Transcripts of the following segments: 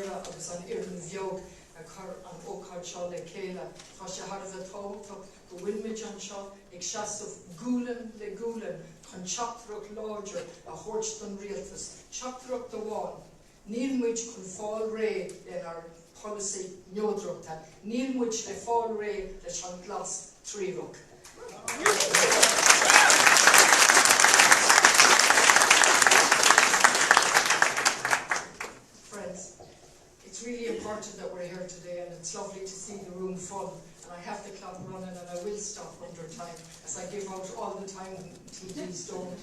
Mira agus an Irin Bheog a chur an ócáid seo le céile. Tá sé thar bheith táhachtach go bhfuilmid an seo ag seasamh gúlan le gúlan chun teachtarach láidir a thabhairt don rialtas, teachtarach do bháin. Níl muid chun fáil ré in our policy neodrachta, níl muid le fáil ré leis an glas tríoch. Friends, it's really important that we're here today, and it's lovely to see the room full. And I have the clock running, and I will stop under time, as I give out all the time TDs don't.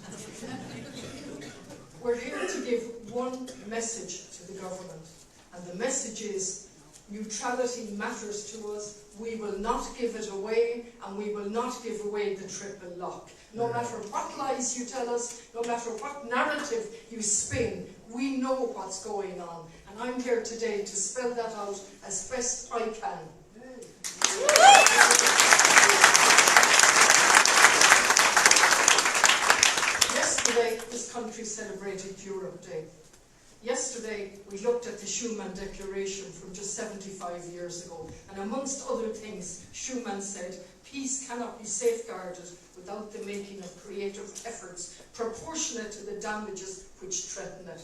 We're here to give one message to the government, and the message is neutrality matters to us. We will not give it away, and we will not give away the triple lock. No matter what lies you tell us, no matter what narrative you spin, we know what's going on. And I'm here today to spell that out as best I can. Yesterday, this country celebrated Europe Day. Yesterday, we looked at the Schuman Declaration from just 75 years ago, and amongst other things, Schuman said, peace cannot be safeguarded without the making of creative efforts proportionate to the damages which threaten it.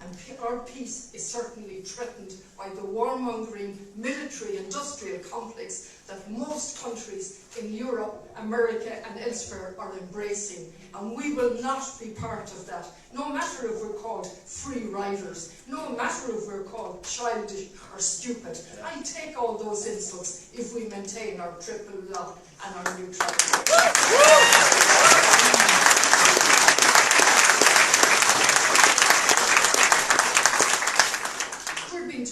And our peace is certainly threatened by the warmongering military-industrial complex that most countries in Europe, America and elsewhere are embracing. And we will not be part of that, no matter if we're called free riders, no matter if we're called childish or stupid. I take all those insults if we maintain our triple lock and our neutrality.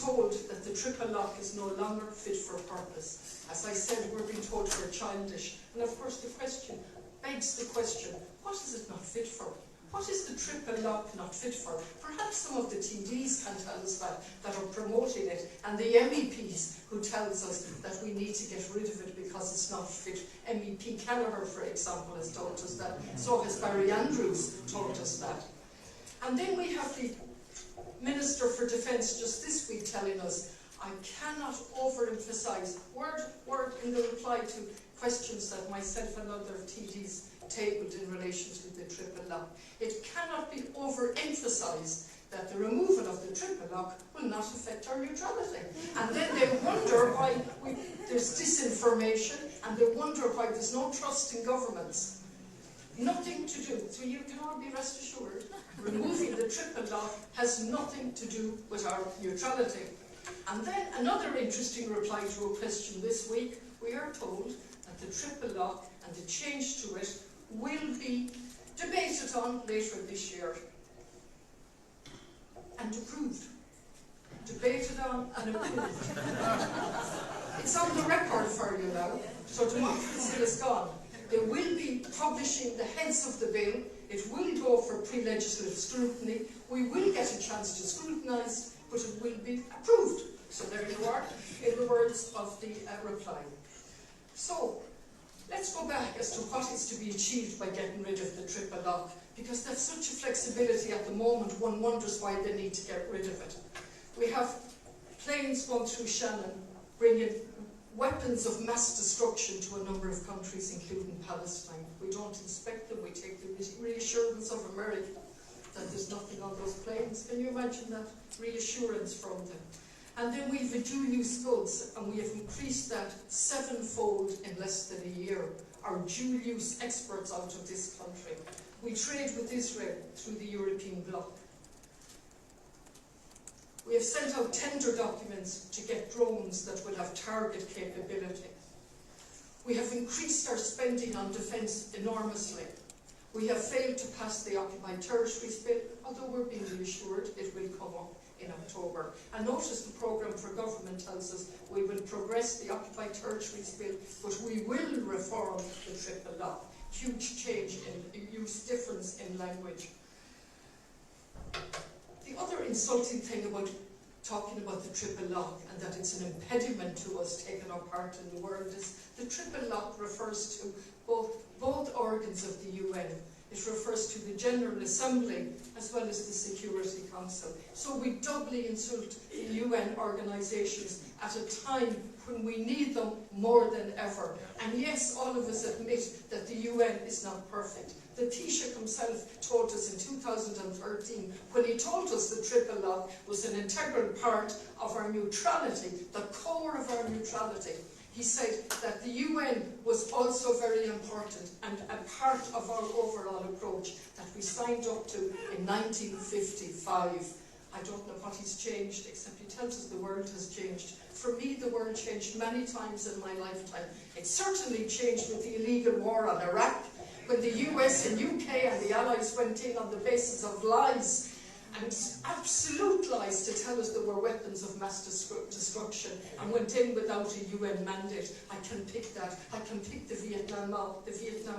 Told that the triple lock is no longer fit for purpose. As I said, we're being told we're childish. And of course the question begs the question, what is it not fit for? What is the triple lock not fit for? Perhaps some of the TDs can tell us that are promoting it, and the MEPs who tells us that we need to get rid of it because it's not fit. MEP Kelleher, for example, has told us that. So has Barry Andrews told us that. And then we have the Minister for Defence just this week telling us, I cannot overemphasise, word in the reply to questions that myself and other TDs tabled in relation to the triple lock. It cannot be overemphasised that the removal of the triple lock will not affect our neutrality. And then they wonder why there's disinformation, and they wonder why there's no trust in governments. Nothing to do, so you can all be rest assured, removing the triple lock has nothing to do with our neutrality. And then another interesting reply to a question this week, we are told that the triple lock and the change to it will be debated on later this year and approved. Debated on and approved. It's on the record for you now, so democracy is gone. They will be publishing the heads of the bill. It will go for pre-legislative scrutiny. We will get a chance to scrutinise, but it will be approved. So there you are, in the words of the reply. So, let's go back as to what is to be achieved by getting rid of the triple lock, because there's such a flexibility at the moment, one wonders why they need to get rid of it. We have planes going through Shannon, bringing weapons of mass destruction to a number of countries, including Palestine. We don't inspect them, we take the reassurance of America that there's nothing on those planes. Can you imagine that reassurance from them? And then we have dual-use goods, and we have increased that 7-fold in less than a year. Our dual-use exports out of this country. We trade with Israel through the European bloc. We have sent out tender documents to get drones that will have target capability. We have increased our spending on defence enormously. We have failed to pass the Occupied Territories Bill, although we're being reassured it will come up in October. And notice the programme for government tells us we will progress the Occupied Territories Bill, but we will reform the triple lock. Huge change in use, difference in language. The other insulting thing about talking about the triple lock and that it's an impediment to us taking our part in the world is the triple lock refers to both organs of the UN. It refers to the General Assembly as well as the Security Council. So we doubly insult the UN organisations at a time when we need them more than ever. And yes, all of us admit that the UN is not perfect. The Taoiseach himself told us in 2013, when he told us the triple lock was an integral part of our neutrality, the core of our neutrality. He said that the UN was also very important and a part of our overall approach that we signed up to in 1955. I don't know what he's changed, except he tells us the world has changed. For me, the world changed many times in my lifetime. It certainly changed with the illegal war on Iraq, when the US and UK and the Allies went in on the basis of lies, and absolute lies, to tell us there were weapons of mass destruction, and went in without a UN mandate. I can pick that. I can pick the Vietnam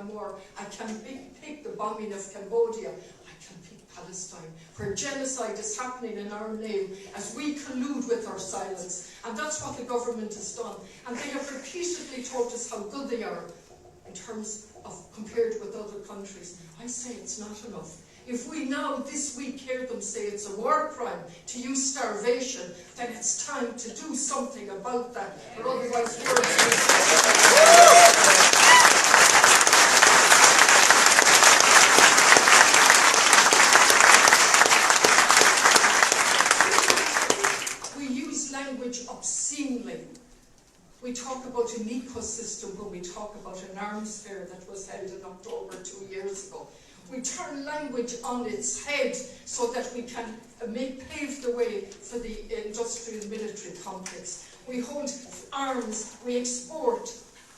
War. I can pick the bombing of Cambodia. I can pick Palestine, where genocide is happening in our name as we collude with our silence. And that's what the government has done. And they have repeatedly told us how good they are in terms of compared with other countries. I say it's not enough. If we now this week hear them say it's a war crime to use starvation, then it's time to do something about that, or otherwise we use language obscenely. We talk about an ecosystem when we talk about an arms fair that was held in October 2 years ago. We turn language on its head so that we can pave the way for the industrial military complex. We hold arms, we export,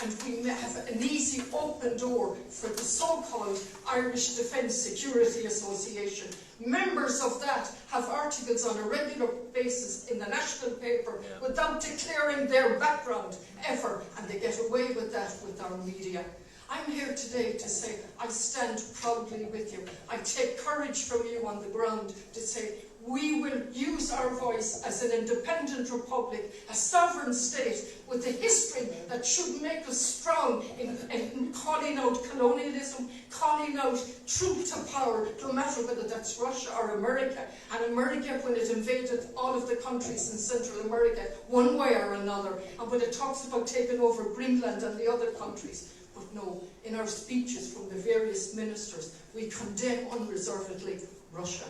and we have an easy open door for the so-called Irish Defence Security Association. Members of that have articles on a regular basis in the national paper without declaring their background ever, and they get away with that with our media. I'm here today to say I stand proudly with you. I take courage from you on the ground to say we will use our voice as an independent republic, a sovereign state with a history that should make us strong in calling out colonialism, calling out truth to power, no matter whether that's Russia or America. And America, when it invaded all of the countries in Central America, one way or another, and when it talks about taking over Greenland and the other countries. But no, in our speeches from the various ministers, we condemn unreservedly Russia.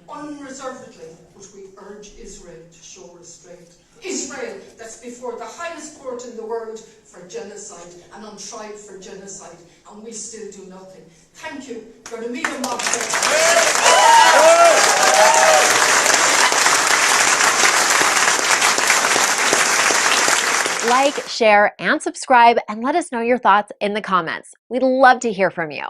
Unreservedly, but we urge Israel to show restraint. Israel, that's before the highest court in the world for genocide and on trial for genocide, and we still do nothing. Thank you. You're the media mob. Like, share, and subscribe, and let us know your thoughts in the comments. We'd love to hear from you.